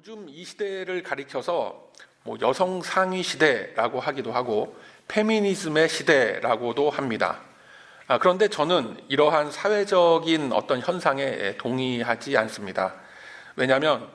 요즘 이 시대를 가리켜서 여성 상위 시대라고 하기도 하고 페미니즘의 시대라고도 합니다. 그런데 저는 이러한 사회적인 어떤 현상에 동의하지 않습니다. 왜냐하면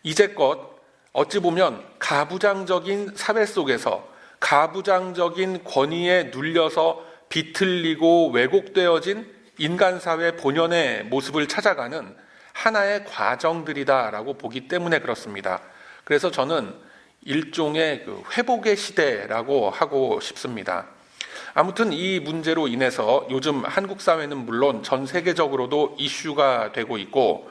이제껏 어찌 보면 가부장적인 사회 속에서 가부장적인 권위에 눌려서 비틀리고 왜곡되어진 인간사회 본연의 모습을 찾아가는 하나의 과정들이다라고 보기 때문에 그렇습니다. 그래서 저는 일종의 회복의 시대라고 하고 싶습니다. 아무튼 이 문제로 인해서 요즘 한국 사회는 물론 전 세계적으로도 이슈가 되고 있고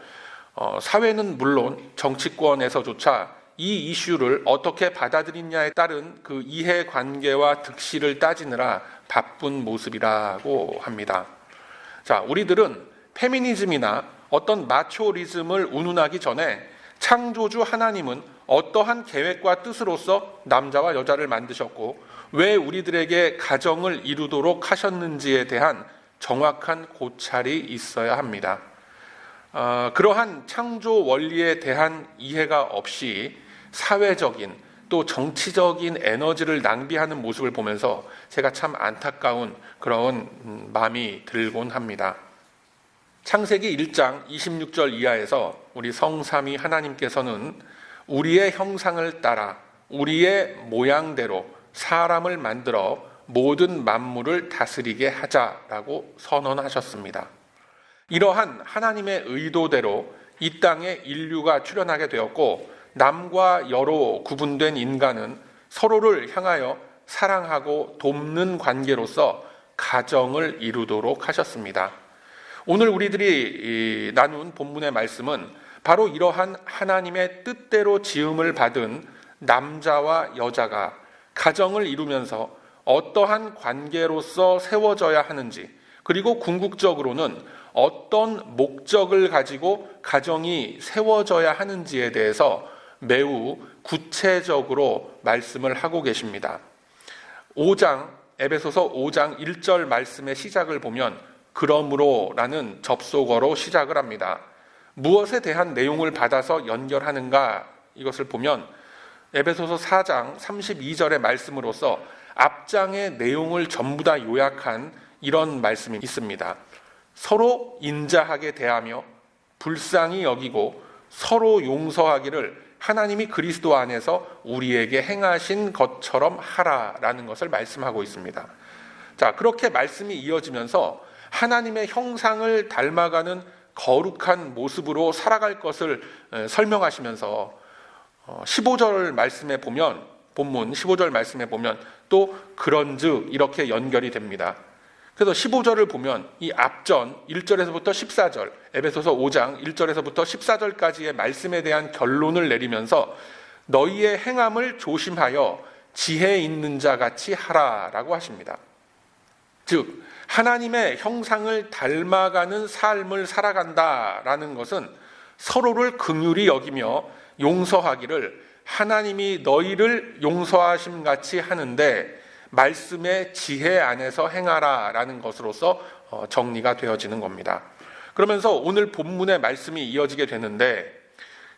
사회는 물론 정치권에서조차 이 이슈를 어떻게 받아들이냐에 따른 그 이해관계와 득실을 따지느라 바쁜 모습이라고 합니다. 자, 우리들은 페미니즘이나 어떤 마초리즘을 운운하기 전에 창조주 하나님은 어떠한 계획과 뜻으로서 남자와 여자를 만드셨고 왜 우리들에게 가정을 이루도록 하셨는지에 대한 정확한 고찰이 있어야 합니다. 그러한 창조 원리에 대한 이해가 없이 사회적인 또 정치적인 에너지를 낭비하는 모습을 보면서 제가 참 안타까운 그런 마음이 들곤 합니다. 창세기 1장 26절 이하에서 우리 성삼위 하나님께서는 우리의 형상을 따라 우리의 모양대로 사람을 만들어 모든 만물을 다스리게 하자라고 선언하셨습니다. 이러한 하나님의 의도대로 이 땅에 인류가 출현하게 되었고 남과 여로 구분된 인간은 서로를 향하여 사랑하고 돕는 관계로서 가정을 이루도록 하셨습니다. 오늘 우리들이 나눈 본문의 말씀은 바로 이러한 하나님의 뜻대로 지음을 받은 남자와 여자가 가정을 이루면서 어떠한 관계로서 세워져야 하는지, 그리고 궁극적으로는 어떤 목적을 가지고 가정이 세워져야 하는지에 대해서 매우 구체적으로 말씀을 하고 계십니다. 에베소서 5장 1절 말씀의 시작을 보면 그러므로 라는 접속어로 시작을 합니다. 무엇에 대한 내용을 받아서 연결하는가, 이것을 보면 에베소서 4장 32절의 말씀으로서 앞장의 내용을 전부 다 요약한 이런 말씀이 있습니다. 서로 인자하게 대하며 불쌍히 여기고 서로 용서하기를 하나님이 그리스도 안에서 우리에게 행하신 것처럼 하라라는 것을 말씀하고 있습니다. 자, 그렇게 말씀이 이어지면서 하나님의 형상을 닮아가는 거룩한 모습으로 살아갈 것을 설명하시면서 15절 말씀에 보면, 본문 15절 말씀에 보면 또 그런즉 이렇게 연결이 됩니다. 그래서 15절을 보면 이 앞전 1절에서부터 14절, 에베소서 5장 1절에서부터 14절까지의 말씀에 대한 결론을 내리면서 너희의 행함을 조심하여 지혜 있는 자 같이 하라라고 하십니다. 즉 하나님의 형상을 닮아가는 삶을 살아간다라는 것은 서로를 긍휼히 여기며 용서하기를 하나님이 너희를 용서하심 같이 하는데 말씀의 지혜 안에서 행하라라는 것으로서 정리가 되어지는 겁니다. 그러면서 오늘 본문의 말씀이 이어지게 되는데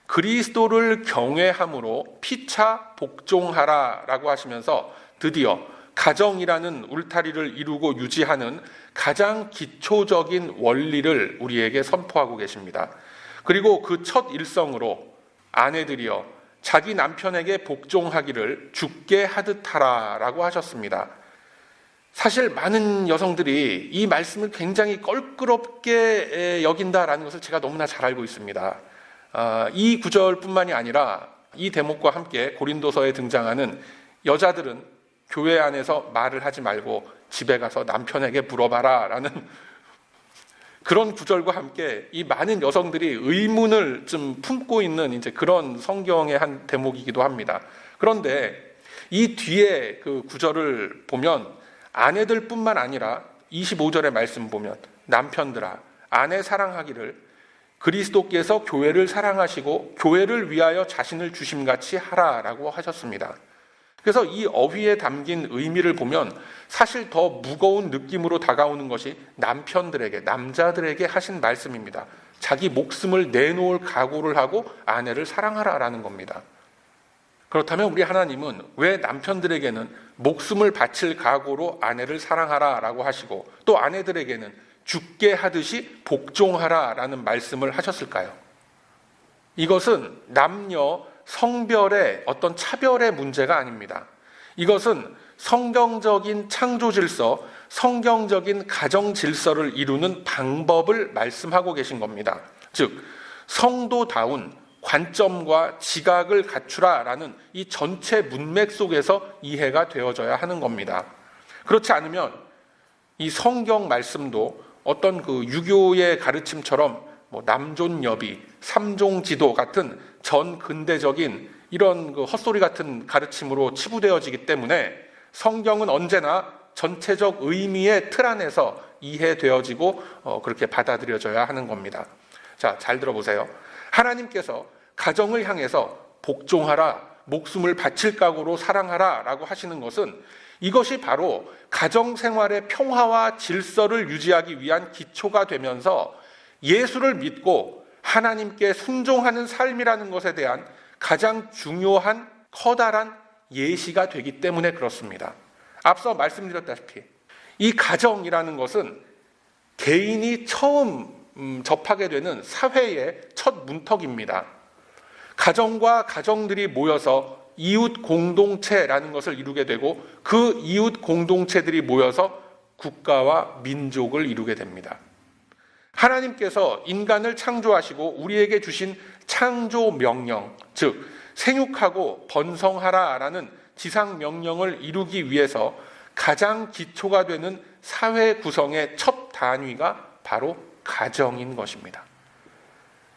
그리스도를 경외함으로 피차 복종하라라고 하시면서 드디어 가정이라는 울타리를 이루고 유지하는 가장 기초적인 원리를 우리에게 선포하고 계십니다. 그리고 그 첫 일성으로 아내들이여 자기 남편에게 복종하기를 주께 하듯 하라라고 하셨습니다. 사실 많은 여성들이 이 말씀을 굉장히 껄끄럽게 여긴다라는 것을 제가 너무나 잘 알고 있습니다. 이 구절뿐만이 아니라 이 대목과 함께 고린도서에 등장하는 여자들은 교회 안에서 말을 하지 말고 집에 가서 남편에게 물어봐라 라는 그런 구절과 함께 이 많은 여성들이 의문을 좀 품고 있는 이제 그런 성경의 한 대목이기도 합니다. 그런데 이 뒤에 그 구절을 보면 아내들뿐만 아니라 25절의 말씀 보면 남편들아 아내 사랑하기를 그리스도께서 교회를 사랑하시고 교회를 위하여 자신을 주심같이 하라라고 하셨습니다. 그래서 이 어휘에 담긴 의미를 보면 사실 더 무거운 느낌으로 다가오는 것이 남편들에게, 남자들에게 하신 말씀입니다. 자기 목숨을 내놓을 각오를 하고 아내를 사랑하라라는 겁니다. 그렇다면 우리 하나님은 왜 남편들에게는 목숨을 바칠 각오로 아내를 사랑하라라고 하시고 또 아내들에게는 죽게 하듯이 복종하라라는 말씀을 하셨을까요? 이것은 남녀 성별의 어떤 차별의 문제가 아닙니다. 이것은 성경적인 창조 질서, 성경적인 가정 질서를 이루는 방법을 말씀하고 계신 겁니다. 즉, 성도다운 관점과 지각을 갖추라라는 이 전체 문맥 속에서 이해가 되어져야 하는 겁니다. 그렇지 않으면 이 성경 말씀도 어떤 그 유교의 가르침처럼 남존여비, 삼종지도 같은 전 근대적인 이런 그 헛소리 같은 가르침으로 치부되어지기 때문에 성경은 언제나 전체적 의미의 틀 안에서 이해되어지고 그렇게 받아들여져야 하는 겁니다. 자, 잘 들어보세요. 하나님께서 가정을 향해서 복종하라, 목숨을 바칠 각오로 사랑하라 라고 하시는 것은 이것이 바로 가정생활의 평화와 질서를 유지하기 위한 기초가 되면서 예수를 믿고 하나님께 순종하는 삶이라는 것에 대한 가장 중요한 커다란 예시가 되기 때문에 그렇습니다. 앞서 말씀드렸다시피 이 가정이라는 것은 개인이 처음 접하게 되는 사회의 첫 문턱입니다. 가정과 가정들이 모여서 이웃 공동체라는 것을 이루게 되고 그 이웃 공동체들이 모여서 국가와 민족을 이루게 됩니다. 하나님께서 인간을 창조하시고 우리에게 주신 창조 명령, 즉 생육하고 번성하라라는 지상 명령을 이루기 위해서 가장 기초가 되는 사회 구성의 첫 단위가 바로 가정인 것입니다.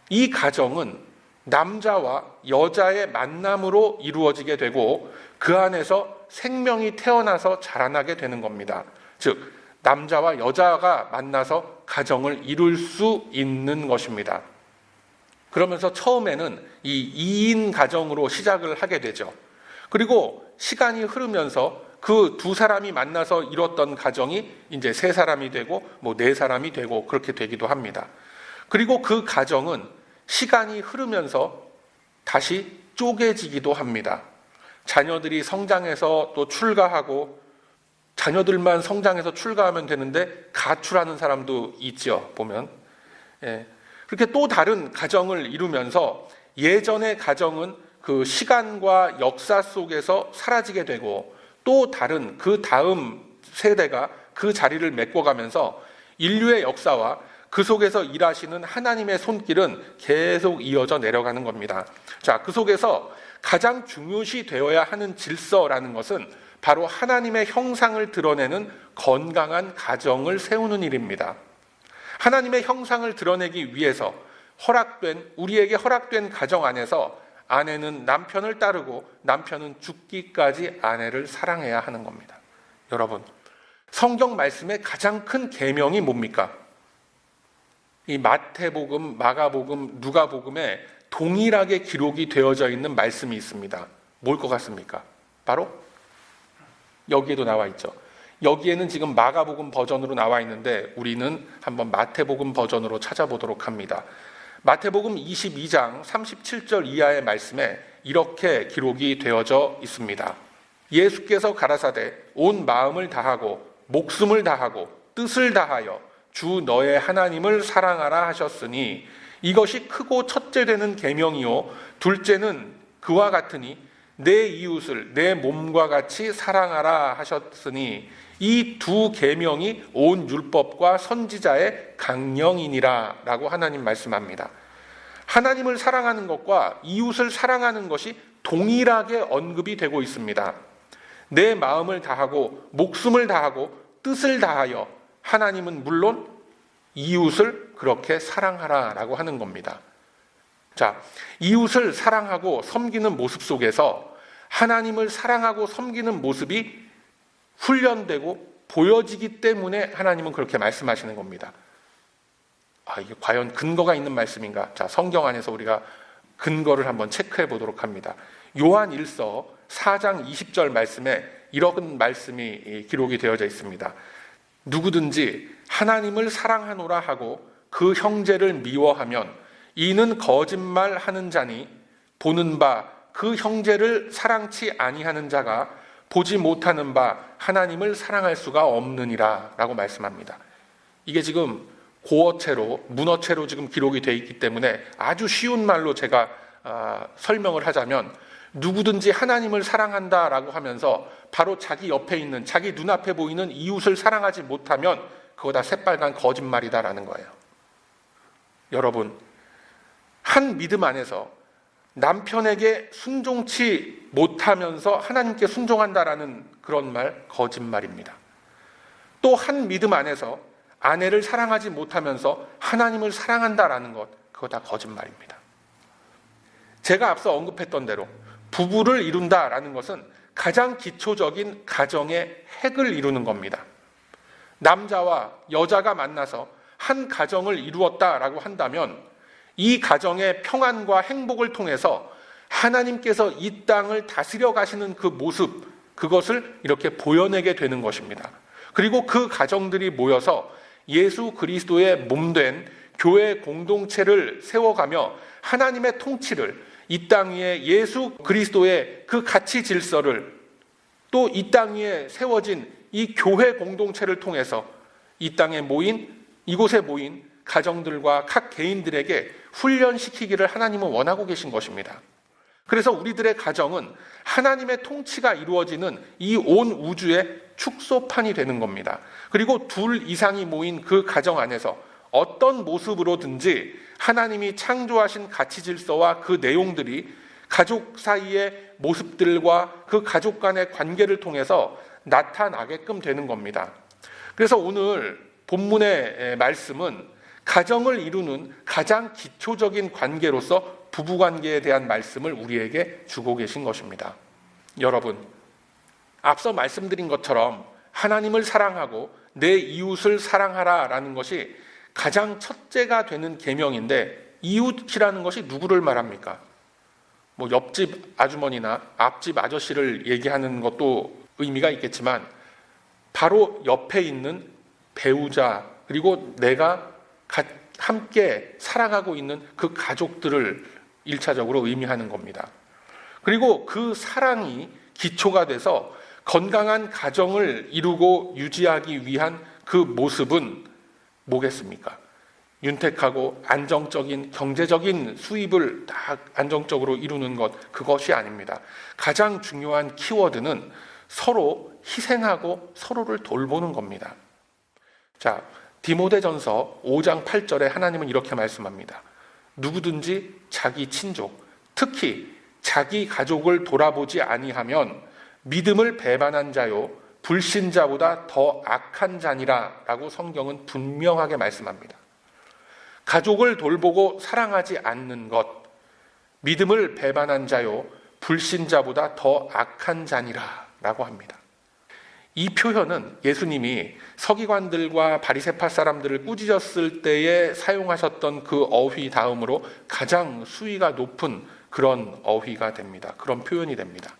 이 가정은 남자와 여자의 만남으로 이루어지게 되고 그 안에서 생명이 태어나서 자라나게 되는 겁니다. 즉 남자와 여자가 만나서 가정을 이룰 수 있는 것입니다. 그러면서 처음에는 이 2인 가정으로 시작을 하게 되죠. 그리고 시간이 흐르면서 그 두 사람이 만나서 이뤘던 가정이 이제 3사람이 되고 4사람이 되고 그렇게 되기도 합니다. 그리고 그 가정은 시간이 흐르면서 다시 쪼개지기도 합니다. 자녀들이 성장해서 또 출가하고 자녀들만 성장해서 출가하면 되는데 가출하는 사람도 있죠, 보면. 그렇게 또 다른 가정을 이루면서 예전의 가정은 그 시간과 역사 속에서 사라지게 되고 또 다른 그 다음 세대가 그 자리를 메꿔가면서 인류의 역사와 그 속에서 일하시는 하나님의 손길은 계속 이어져 내려가는 겁니다. 자, 그 속에서 가장 중요시 되어야 하는 질서라는 것은 바로 하나님의 형상을 드러내는 건강한 가정을 세우는 일입니다. 하나님의 형상을 드러내기 위해서 우리에게 허락된 가정 안에서 아내는 남편을 따르고 남편은 죽기까지 아내를 사랑해야 하는 겁니다. 여러분, 성경 말씀의 가장 큰 계명이 뭡니까? 이 마태복음, 마가복음, 누가복음에 동일하게 기록이 되어져 있는 말씀이 있습니다. 뭘 것 같습니까? 바로 여기에도 나와 있죠. 여기에는 지금 마가복음 버전으로 나와 있는데 우리는 한번 마태복음 버전으로 찾아보도록 합니다. 마태복음 22장 37절 이하의 말씀에 이렇게 기록이 되어져 있습니다. 예수께서 가라사대 온 마음을 다하고 목숨을 다하고 뜻을 다하여 주 너의 하나님을 사랑하라 하셨으니 이것이 크고 첫째 되는 계명이요 둘째는 그와 같으니 내 이웃을 내 몸과 같이 사랑하라 하셨으니 이 두 계명이 온 율법과 선지자의 강령이니라 라고 하나님 말씀합니다. 하나님을 사랑하는 것과 이웃을 사랑하는 것이 동일하게 언급이 되고 있습니다. 내 마음을 다하고 목숨을 다하고 뜻을 다하여 하나님은 물론 이웃을 그렇게 사랑하라 라고 하는 겁니다. 자, 이웃을 사랑하고 섬기는 모습 속에서 하나님을 사랑하고 섬기는 모습이 훈련되고 보여지기 때문에 하나님은 그렇게 말씀하시는 겁니다. 이게 과연 근거가 있는 말씀인가? 자, 성경 안에서 우리가 근거를 한번 체크해 보도록 합니다. 요한 1서 4장 20절 말씀에 이런 말씀이 기록이 되어져 있습니다. 누구든지 하나님을 사랑하노라 하고 그 형제를 미워하면 이는 거짓말하는 자니 보는 바 그 형제를 사랑치 아니하는 자가 보지 못하는 바 하나님을 사랑할 수가 없느니라 라고 말씀합니다. 이게 지금 고어체로 문어체로 지금 기록이 되어 있기 때문에 아주 쉬운 말로 제가 설명을 하자면, 누구든지 하나님을 사랑한다라고 하면서 바로 자기 옆에 있는, 자기 눈앞에 보이는 이웃을 사랑하지 못하면 그거 다 새빨간 거짓말이다라는 거예요. 여러분, 한 믿음 안에서 남편에게 순종치 못하면서 하나님께 순종한다라는 그런 말 거짓말입니다. 또 한 믿음 안에서 아내를 사랑하지 못하면서 하나님을 사랑한다라는 것, 그거 다 거짓말입니다. 제가 앞서 언급했던 대로 부부를 이룬다라는 것은 가장 기초적인 가정의 핵을 이루는 겁니다. 남자와 여자가 만나서 한 가정을 이루었다라고 한다면 이 가정의 평안과 행복을 통해서 하나님께서 이 땅을 다스려 가시는 그 모습, 그것을 이렇게 보여내게 되는 것입니다. 그리고 그 가정들이 모여서 예수 그리스도의 몸된 교회 공동체를 세워가며 하나님의 통치를, 이 땅 위에 예수 그리스도의 그 가치 질서를, 또 이 땅 위에 세워진 이 교회 공동체를 통해서 이 땅에 모인, 이곳에 모인 가정들과 각 개인들에게 훈련시키기를 하나님은 원하고 계신 것입니다. 그래서 우리들의 가정은 하나님의 통치가 이루어지는 이 온 우주의 축소판이 되는 겁니다. 그리고 둘 이상이 모인 그 가정 안에서 어떤 모습으로든지 하나님이 창조하신 가치 질서와 그 내용들이 가족 사이의 모습들과 그 가족 간의 관계를 통해서 나타나게끔 되는 겁니다. 그래서 오늘 본문의 말씀은 가정을 이루는 가장 기초적인 관계로서 부부관계에 대한 말씀을 우리에게 주고 계신 것입니다. 여러분, 앞서 말씀드린 것처럼 하나님을 사랑하고 내 이웃을 사랑하라라는 것이 가장 첫째가 되는 계명인데, 이웃이라는 것이 누구를 말합니까? 뭐 옆집 아주머니나 앞집 아저씨를 얘기하는 것도 의미가 있겠지만 바로 옆에 있는 배우자, 그리고 내가 함께 살아가고 있는 그 가족들을 1차적으로 의미하는 겁니다. 그리고 그 사랑이 기초가 돼서 건강한 가정을 이루고 유지하기 위한 그 모습은 뭐겠습니까? 윤택하고 안정적인 경제적인 수입을 다 안정적으로 이루는 것, 그것이 아닙니다. 가장 중요한 키워드는 서로 희생하고 서로를 돌보는 겁니다. 자, 디모데전서 5장 8절에 하나님은 이렇게 말씀합니다. 누구든지 자기 친족, 특히 자기 가족을 돌아보지 아니하면 믿음을 배반한 자요 불신자보다 더 악한 자니라 라고 성경은 분명하게 말씀합니다. 가족을 돌보고 사랑하지 않는 것, 믿음을 배반한 자요 불신자보다 더 악한 자니라 라고 합니다. 이 표현은 예수님이 서기관들과 바리새파 사람들을 꾸짖었을 때에 사용하셨던 그 어휘 다음으로 가장 수위가 높은 그런 어휘가 됩니다. 그런 표현이 됩니다.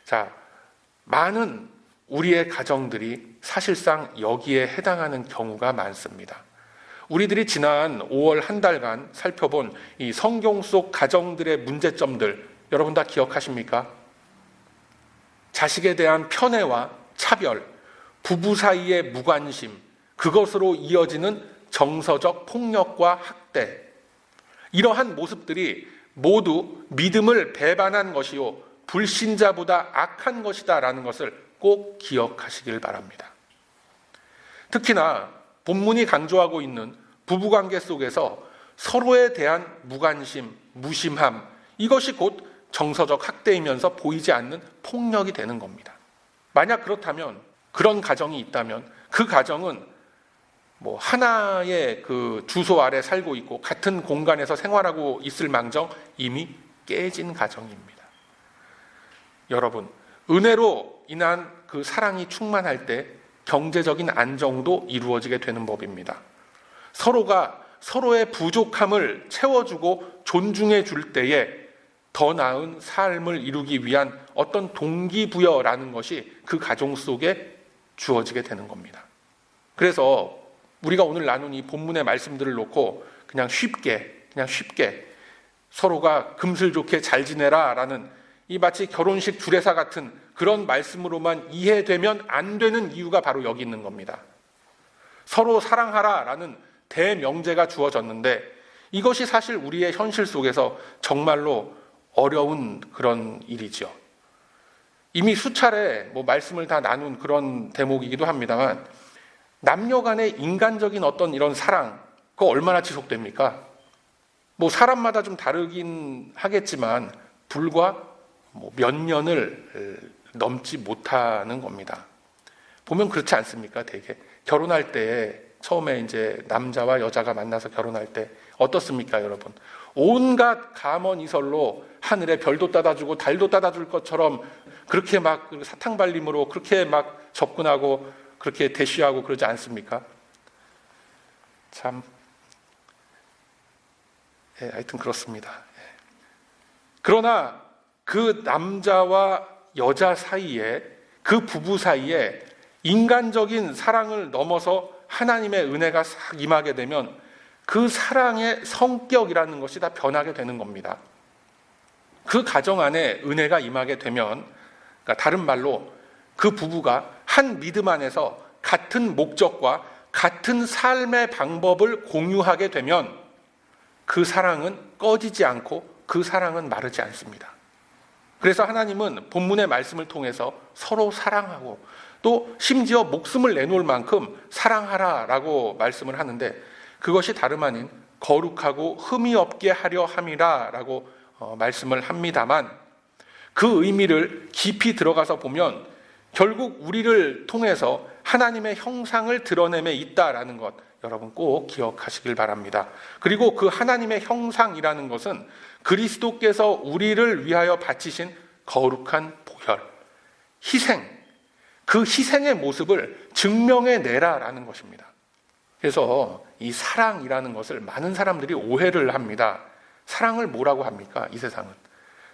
자, 많은 우리의 가정들이 사실상 여기에 해당하는 경우가 많습니다. 우리들이 지난 5월 한 달간 살펴본 이 성경 속 가정들의 문제점들, 여러분 다 기억하십니까? 자식에 대한 편애와 차별, 부부 사이의 무관심, 그것으로 이어지는 정서적 폭력과 학대, 이러한 모습들이 모두 믿음을 배반한 것이요 불신자보다 악한 것이다 라는 것을 꼭 기억하시길 바랍니다. 특히나 본문이 강조하고 있는 부부관계 속에서 서로에 대한 무관심, 무심함, 이것이 곧 정서적 학대이면서 보이지 않는 폭력이 되는 겁니다. 만약 그렇다면, 그런 가정이 있다면 그 가정은 뭐 하나의 그 주소 아래 살고 있고 같은 공간에서 생활하고 있을 망정 이미 깨진 가정입니다. 여러분, 은혜로 인한 그 사랑이 충만할 때 경제적인 안정도 이루어지게 되는 법입니다. 서로가 서로의 부족함을 채워주고 존중해 줄 때에 더 나은 삶을 이루기 위한 어떤 동기부여라는 것이 그 가정 속에 주어지게 되는 겁니다. 그래서 우리가 오늘 나눈 이 본문의 말씀들을 놓고 그냥 쉽게 서로가 금슬 좋게 잘 지내라 라는 이 마치 결혼식 주례사 같은 그런 말씀으로만 이해되면 안 되는 이유가 바로 여기 있는 겁니다. 서로 사랑하라 라는 대명제가 주어졌는데 이것이 사실 우리의 현실 속에서 정말로 어려운 그런 일이죠. 이미 수차례 말씀을 다 나눈 그런 대목이기도 합니다만 남녀 간의 인간적인 어떤 이런 사랑, 그거 얼마나 지속됩니까? 사람마다 좀 다르긴 하겠지만 불과 몇 년을 넘지 못하는 겁니다. 보면 그렇지 않습니까? 되게 결혼할 때 처음에 이제 남자와 여자가 만나서 결혼할 때 어떻습니까, 여러분? 온갖 감언이설로 하늘에 별도 따다주고 달도 따다줄 것처럼 그렇게 막 사탕발림으로 그렇게 막 접근하고 그렇게 대쉬하고 그러지 않습니까? 참, 하여튼 그렇습니다. 그러나 그 남자와 여자 사이에, 그 부부 사이에 인간적인 사랑을 넘어서 하나님의 은혜가 싹 임하게 되면 그 사랑의 성격이라는 것이 다 변하게 되는 겁니다. 그 가정 안에 은혜가 임하게 되면, 그러니까 다른 말로 그 부부가 한 믿음 안에서 같은 목적과 같은 삶의 방법을 공유하게 되면 그 사랑은 꺼지지 않고 그 사랑은 마르지 않습니다. 그래서 하나님은 본문의 말씀을 통해서 서로 사랑하고 또 심지어 목숨을 내놓을 만큼 사랑하라라고 말씀을 하는데 그것이 다름 아닌 거룩하고 흠이 없게 하려 함이라라고 말씀을 합니다만 그 의미를 깊이 들어가서 보면 결국 우리를 통해서 하나님의 형상을 드러냄에 있다라는 것 여러분 꼭 기억하시길 바랍니다. 그리고 그 하나님의 형상이라는 것은 그리스도께서 우리를 위하여 바치신 거룩한 보혈, 희생, 그 희생의 모습을 증명해내라라는 것입니다. 그래서 이 사랑이라는 것을 많은 사람들이 오해를 합니다. 사랑을 뭐라고 합니까? 이 세상은.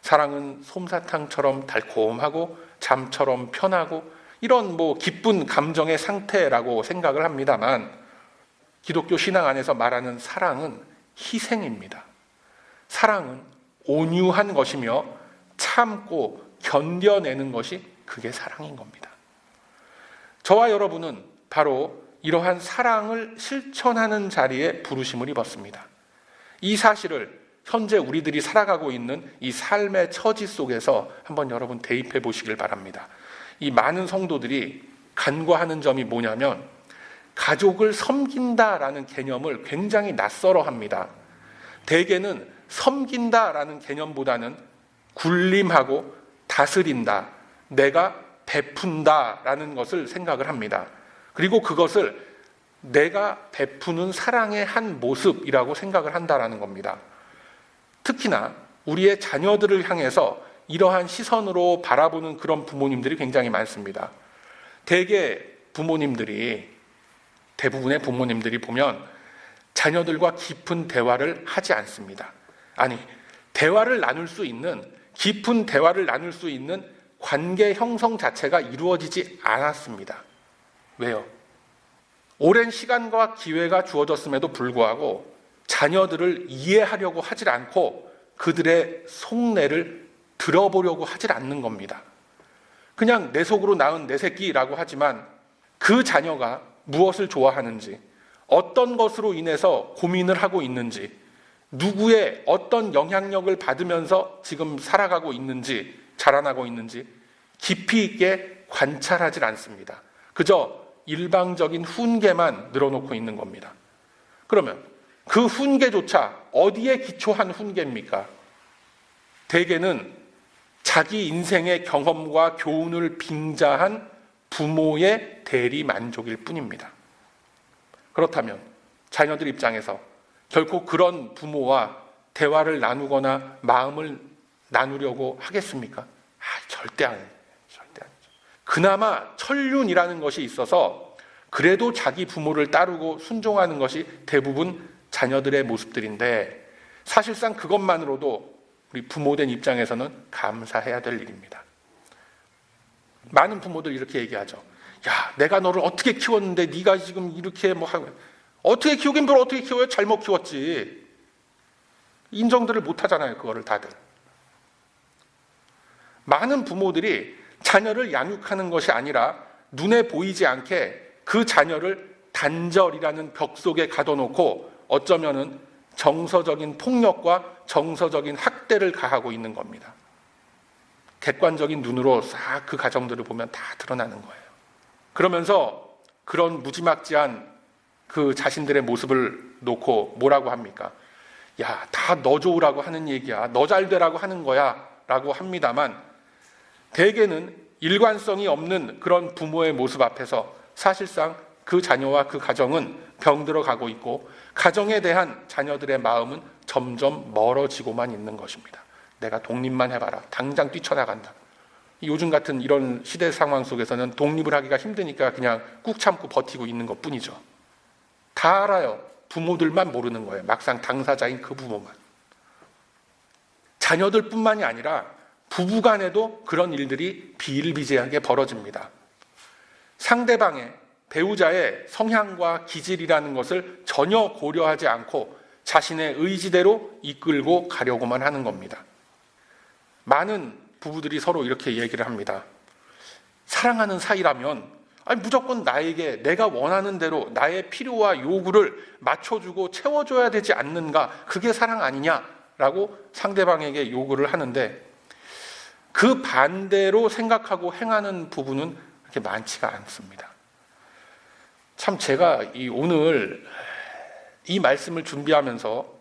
사랑은 솜사탕처럼 달콤하고 잠처럼 편하고 이런 기쁜 감정의 상태라고 생각을 합니다만 기독교 신앙 안에서 말하는 사랑은 희생입니다. 사랑은 온유한 것이며 참고 견뎌내는 것이 그게 사랑인 겁니다. 저와 여러분은 바로 이러한 사랑을 실천하는 자리에 부르심을 입었습니다. 이 사실을 현재 우리들이 살아가고 있는 이 삶의 처지 속에서 한번 여러분 대입해 보시길 바랍니다. 이 많은 성도들이 간과하는 점이 뭐냐면 가족을 섬긴다라는 개념을 굉장히 낯설어 합니다. 대개는 섬긴다라는 개념보다는 군림하고 다스린다, 내가 베푼다라는 것을 생각을 합니다. 그리고 그것을 내가 베푸는 사랑의 한 모습이라고 생각을 한다라는 겁니다. 특히나 우리의 자녀들을 향해서 이러한 시선으로 바라보는 그런 부모님들이 굉장히 많습니다. 대부분의 부모님들이 보면 자녀들과 깊은 대화를 하지 않습니다. 아니, 깊은 대화를 나눌 수 있는 관계 형성 자체가 이루어지지 않았습니다. 왜요? 오랜 시간과 기회가 주어졌음에도 불구하고 자녀들을 이해하려고 하질 않고 그들의 속내를 들어보려고 하질 않는 겁니다. 그냥 내 속으로 낳은 내 새끼라고 하지만 그 자녀가 무엇을 좋아하는지, 어떤 것으로 인해서 고민을 하고 있는지, 누구의 어떤 영향력을 받으면서 지금 살아가고 있는지, 자라나고 있는지 깊이 있게 관찰하질 않습니다. 그저 일방적인 훈계만 늘어놓고 있는 겁니다. 그러면 그 훈계조차 어디에 기초한 훈계입니까? 대개는 자기 인생의 경험과 교훈을 빙자한 부모의 대리 만족일 뿐입니다. 그렇다면 자녀들 입장에서 결코 그런 부모와 대화를 나누거나 마음을 나누려고 하겠습니까? 절대 아니죠. 그나마 천륜이라는 것이 있어서 그래도 자기 부모를 따르고 순종하는 것이 대부분 자녀들의 모습들인데 사실상 그것만으로도 우리 부모된 입장에서는 감사해야 될 일입니다. 많은 부모들이 이렇게 얘기하죠. 야, 내가 너를 어떻게 키웠는데 네가 지금 이렇게 하고. 어떻게 키우긴 뭘 어떻게 키워요? 잘못 키웠지. 인정들을 못 하잖아요, 그거를 다들. 많은 부모들이 자녀를 양육하는 것이 아니라 눈에 보이지 않게 그 자녀를 단절이라는 벽 속에 가둬놓고 어쩌면은 정서적인 폭력과 정서적인 학대를 가하고 있는 겁니다. 객관적인 눈으로 싹 그 가정들을 보면 다 드러나는 거예요. 그러면서 그런 무지막지한 그 자신들의 모습을 놓고 뭐라고 합니까? 야, 다 너 좋으라고 하는 얘기야. 너 잘 되라고 하는 거야. 라고 합니다만 대개는 일관성이 없는 그런 부모의 모습 앞에서 사실상 그 자녀와 그 가정은 병들어 가고 있고 가정에 대한 자녀들의 마음은 점점 멀어지고만 있는 것입니다. 내가 독립만 해봐라. 당장 뛰쳐나간다. 요즘 같은 이런 시대 상황 속에서는 독립을 하기가 힘드니까 그냥 꾹 참고 버티고 있는 것뿐이죠. 다 알아요. 부모들만 모르는 거예요. 막상 당사자인 그 부모만. 자녀들뿐만이 아니라 부부간에도 그런 일들이 비일비재하게 벌어집니다. 상대방의 배우자의 성향과 기질이라는 것을 전혀 고려하지 않고 자신의 의지대로 이끌고 가려고만 하는 겁니다. 많은 부부들이 서로 이렇게 얘기를 합니다. 사랑하는 사이라면 무조건 나에게 내가 원하는 대로 나의 필요와 요구를 맞춰주고 채워줘야 되지 않는가? 그게 사랑 아니냐라고 상대방에게 요구를 하는데 그 반대로 생각하고 행하는 부부는 그렇게 많지가 않습니다. 참 제가 오늘 이 말씀을 준비하면서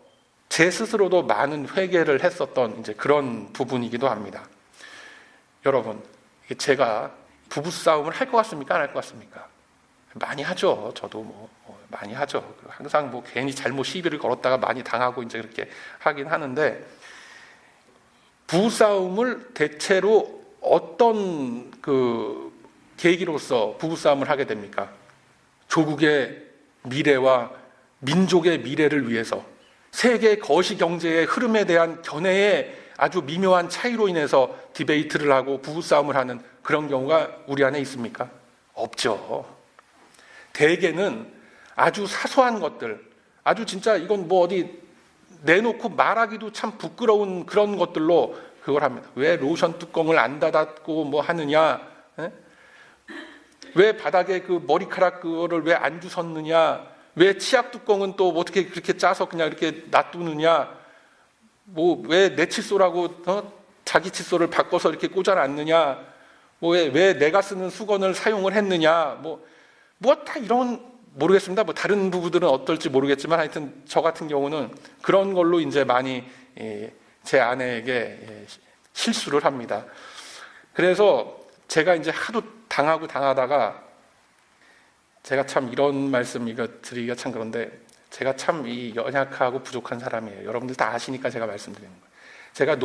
제 스스로도 많은 회개를 했었던 이제 그런 부분이기도 합니다. 여러분, 제가 부부싸움을 할 것 같습니까? 안 할 것 같습니까? 많이 하죠. 저도 많이 하죠. 항상 괜히 잘못 시비를 걸었다가 많이 당하고 이제 그렇게 하긴 하는데 부부싸움을 대체로 어떤 그 계기로서 부부싸움을 하게 됩니까? 조국의 미래와 민족의 미래를 위해서 세계 거시경제의 흐름에 대한 견해의 아주 미묘한 차이로 인해서 디베이트를 하고 부부싸움을 하는 그런 경우가 우리 안에 있습니까? 없죠. 대개는 아주 사소한 것들, 아주 진짜 이건 어디 내놓고 말하기도 참 부끄러운 그런 것들로 그걸 합니다. 왜 로션 뚜껑을 안 닫았고 하느냐? 에? 왜 바닥에 그 머리카락 그거를 왜 안 주웠느냐? 왜 치약 뚜껑은 또 어떻게 그렇게 짜서 그냥 이렇게 놔두느냐? 왜 내 칫솔하고 자기 칫솔을 바꿔서 이렇게 꽂아놨느냐? 왜 내가 쓰는 수건을 사용을 했느냐? 다 이런 모르겠습니다. 다른 부부들은 어떨지 모르겠지만 하여튼 저 같은 경우는 그런 걸로 이제 많이 제 아내에게 실수를 합니다. 그래서 제가 이제 하도 당하다가 제가 참 이런 말씀 이거 드리기가 참 그런데 제가 참 연약하고 부족한 사람이에요. 여러분들 다 아시니까 제가 말씀드리는 거예요. 제가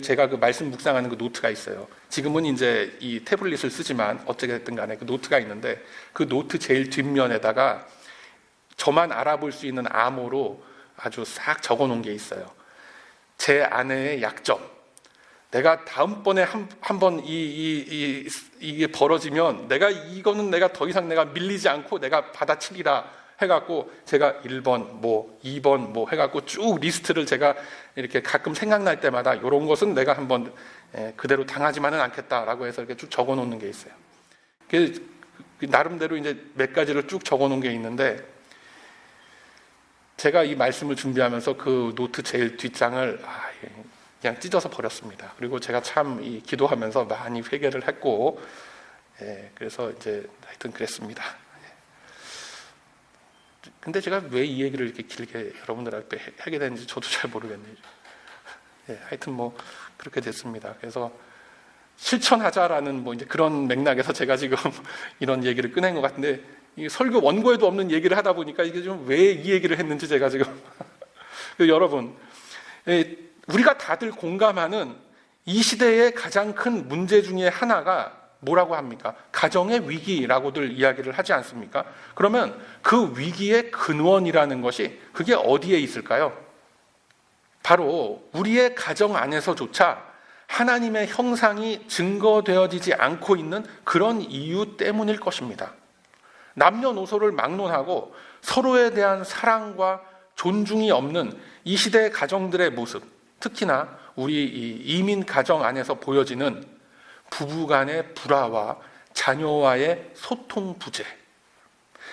제가 그 말씀 묵상하는 그 노트가 있어요. 지금은 이제 이 태블릿을 쓰지만 어떻게 됐든 간에 그 노트가 있는데 그 노트 제일 뒷면에다가 저만 알아볼 수 있는 암호로 아주 싹 적어 놓은 게 있어요. 제 아내의 약점. 내가 다음번에 한번 이게 벌어지면 이거는 내가 더 이상 내가 밀리지 않고 내가 받아치리라 해갖고 제가 1번, 2번 해갖고 쭉 리스트를 제가 이렇게 가끔 생각날 때마다 이런 것은 내가 한번 그대로 당하지만은 않겠다라고 해서 이렇게 쭉 적어 놓는 게 있어요. 나름대로 이제 몇 가지를 쭉 적어 놓은 게 있는데 제가 이 말씀을 준비하면서 그 노트 제일 뒷장을 그냥 찢어서 버렸습니다. 그리고 제가 참 기도하면서 많이 회개를 했고 그래서 이제 하여튼 그랬습니다. 근데 제가 왜 이 얘기를 이렇게 길게 여러분들 앞에 하게 되는지 저도 잘 모르겠네요. 하여튼 그렇게 됐습니다. 그래서 실천하자라는 이제 그런 맥락에서 제가 지금 이런 얘기를 꺼낸 것 같은데 이 설교 원고에도 없는 얘기를 하다 보니까 이게 좀 왜 이 얘기를 했는지 제가 지금 여러분 우리가 다들 공감하는 이 시대의 가장 큰 문제 중에 하나가 뭐라고 합니까? 가정의 위기라고들 이야기를 하지 않습니까? 그러면 그 위기의 근원이라는 것이 그게 어디에 있을까요? 바로 우리의 가정 안에서조차 하나님의 형상이 증거되어지지 않고 있는 그런 이유 때문일 것입니다. 남녀노소를 막론하고 서로에 대한 사랑과 존중이 없는 이 시대의 가정들의 모습, 특히나 우리 이민 가정 안에서 보여지는 부부간의 불화와 자녀와의 소통 부재,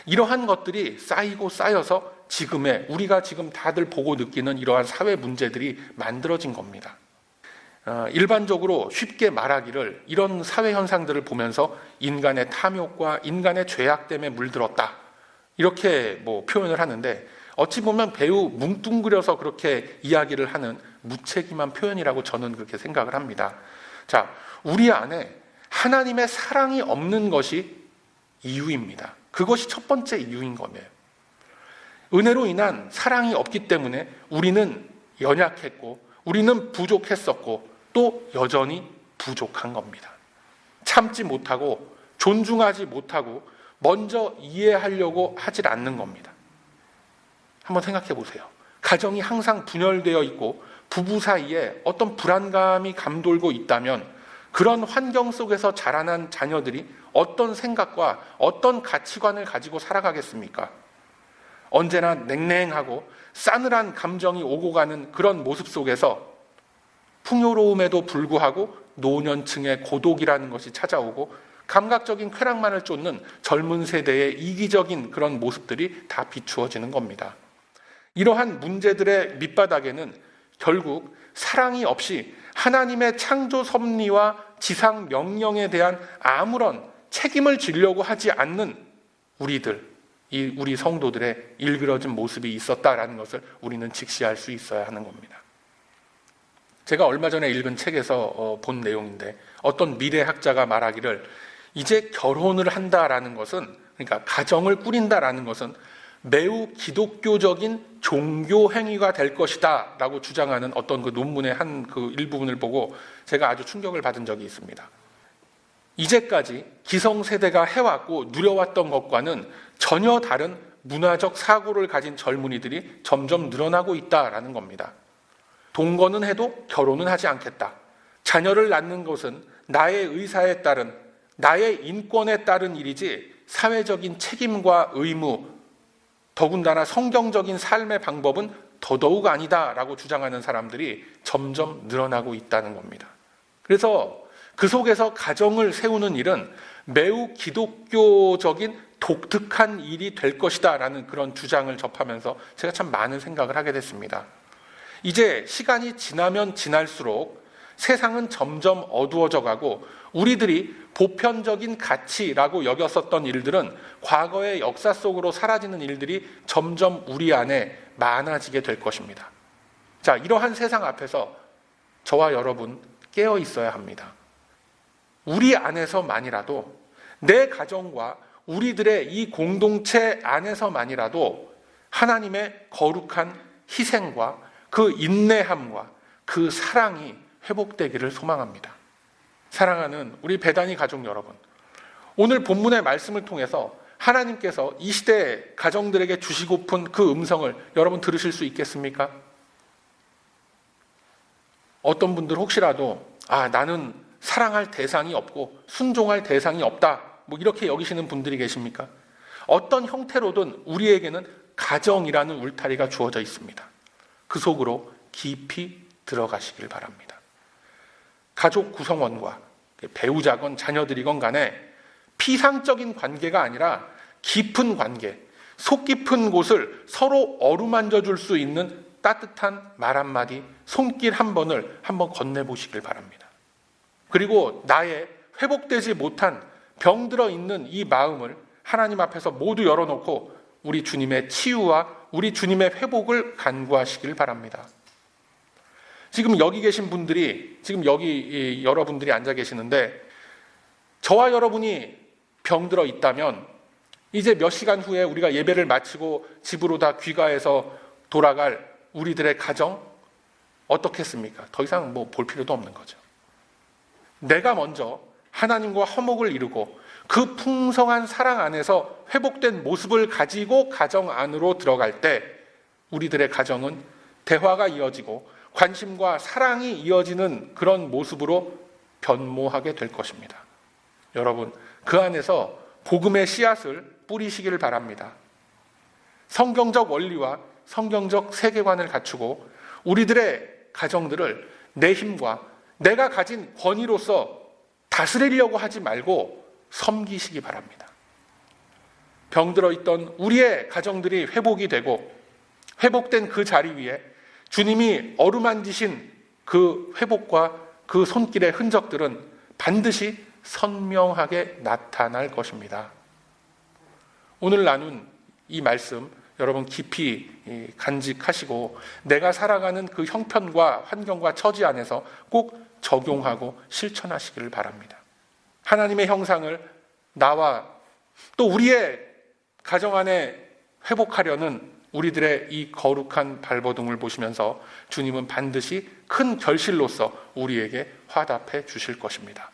이러한 것들이 쌓이고 쌓여서 지금의 우리가 지금 다들 보고 느끼는 이러한 사회 문제들이 만들어진 겁니다. 일반적으로 쉽게 말하기를 이런 사회 현상들을 보면서 인간의 탐욕과 인간의 죄악됨에 물들었다, 이렇게 표현을 하는데, 어찌 보면 매우 뭉뚱그려서 그렇게 이야기를 하는 무책임한 표현이라고 저는 그렇게 생각을 합니다. 자, 우리 안에 하나님의 사랑이 없는 것이 이유입니다. 그것이 첫 번째 이유인 거예요. 은혜로 인한 사랑이 없기 때문에 우리는 연약했고, 우리는 부족했었고, 또 여전히 부족한 겁니다. 참지 못하고, 존중하지 못하고, 먼저 이해하려고 하질 않는 겁니다. 한번 생각해 보세요. 가정이 항상 분열되어 있고 부부 사이에 어떤 불안감이 감돌고 있다면 그런 환경 속에서 자라난 자녀들이 어떤 생각과 어떤 가치관을 가지고 살아가겠습니까? 언제나 냉랭하고 싸늘한 감정이 오고 가는 그런 모습 속에서 풍요로움에도 불구하고 노년층의 고독이라는 것이 찾아오고 감각적인 쾌락만을 쫓는 젊은 세대의 이기적인 그런 모습들이 다 비추어지는 겁니다. 이러한 문제들의 밑바닥에는 결국 사랑이 없이 하나님의 창조 섭리와 지상 명령에 대한 아무런 책임을 지려고 하지 않는 우리 성도들의 일그러진 모습이 있었다라는 것을 우리는 직시할 수 있어야 하는 겁니다. 제가 얼마 전에 읽은 책에서 본 내용인데, 어떤 미래학자가 말하기를 이제 결혼을 한다라는 것은, 그러니까 가정을 꾸린다라는 것은 매우 기독교적인 종교 행위가 될 것이다 라고 주장하는 어떤 그 논문의 한 그 일부분을 보고 제가 아주 충격을 받은 적이 있습니다. 이제까지 기성세대가 해왔고 누려왔던 것과는 전혀 다른 문화적 사고를 가진 젊은이들이 점점 늘어나고 있다라는 겁니다. 동거는 해도 결혼은 하지 않겠다. 자녀를 낳는 것은 나의 의사에 따른, 나의 인권에 따른 일이지 사회적인 책임과 의무, 더군다나 성경적인 삶의 방법은 더더욱 아니다라고 주장하는 사람들이 점점 늘어나고 있다는 겁니다. 그래서 그 속에서 가정을 세우는 일은 매우 기독교적인 독특한 일이 될 것이다라는 그런 주장을 접하면서 제가 참 많은 생각을 하게 됐습니다. 이제 시간이 지나면 지날수록 세상은 점점 어두워져 가고 우리들이 보편적인 가치라고 여겼었던 일들은 과거의 역사 속으로 사라지는 일들이 점점 우리 안에 많아지게 될 것입니다. 자, 이러한 세상 앞에서 저와 여러분 깨어 있어야 합니다. 우리 안에서만이라도, 내 가정과 우리들의 이 공동체 안에서만이라도 하나님의 거룩한 희생과 그 인내함과 그 사랑이 회복되기를 소망합니다. 사랑하는 우리 배단위 가족 여러분, 오늘 본문의 말씀을 통해서 하나님께서 이 시대의 가정들에게 주시고픈 그 음성을 여러분 들으실 수 있겠습니까? 어떤 분들 혹시라도 나는 사랑할 대상이 없고 순종할 대상이 없다, 이렇게 여기시는 분들이 계십니까? 어떤 형태로든 우리에게는 가정이라는 울타리가 주어져 있습니다. 그 속으로 깊이 들어가시길 바랍니다. 가족 구성원과 배우자건 자녀들이건 간에 피상적인 관계가 아니라 깊은 관계, 속 깊은 곳을 서로 어루만져 줄 수 있는 따뜻한 말 한마디, 손길 한 번을 한번 건네보시길 바랍니다. 그리고 나의 회복되지 못한 병들어 있는 이 마음을 하나님 앞에서 모두 열어놓고 우리 주님의 치유와 우리 주님의 회복을 간구하시길 바랍니다. 지금 여기 계신 분들이, 지금 여기 여러분들이 앉아 계시는데 저와 여러분이 병들어 있다면 이제 몇 시간 후에 우리가 예배를 마치고 집으로 다 귀가해서 돌아갈 우리들의 가정 어떻겠습니까? 더 이상 볼 필요도 없는 거죠. 내가 먼저 하나님과 화목을 이루고 그 풍성한 사랑 안에서 회복된 모습을 가지고 가정 안으로 들어갈 때 우리들의 가정은 대화가 이어지고 관심과 사랑이 이어지는 그런 모습으로 변모하게 될 것입니다. 여러분, 그 안에서 복음의 씨앗을 뿌리시기를 바랍니다. 성경적 원리와 성경적 세계관을 갖추고 우리들의 가정들을 내 힘과 내가 가진 권위로서 다스리려고 하지 말고 섬기시기 바랍니다. 병들어 있던 우리의 가정들이 회복이 되고 회복된 그 자리 위에 주님이 어루만지신 그 회복과 그 손길의 흔적들은 반드시 선명하게 나타날 것입니다. 오늘 나눈 이 말씀 여러분 깊이 간직하시고 내가 살아가는 그 형편과 환경과 처지 안에서 꼭 적용하고 실천하시기를 바랍니다. 하나님의 형상을 나와 또 우리의 가정 안에 회복하려는 우리들의 이 거룩한 발버둥을 보시면서 주님은 반드시 큰 결실로서 우리에게 화답해 주실 것입니다.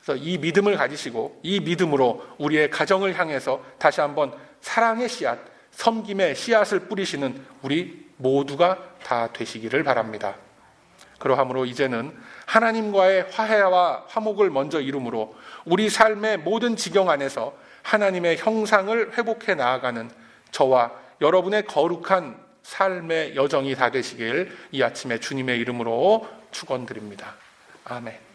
그래서 이 믿음을 가지시고 이 믿음으로 우리의 가정을 향해서 다시 한번 사랑의 씨앗, 섬김의 씨앗을 뿌리시는 우리 모두가 다 되시기를 바랍니다. 그러함으로 이제는 하나님과의 화해와 화목을 먼저 이루므로 우리 삶의 모든 지경 안에서 하나님의 형상을 회복해 나아가는 저와 여러분의 거룩한 삶의 여정이 다 되시길 이 아침에 주님의 이름으로 축원드립니다. 아멘.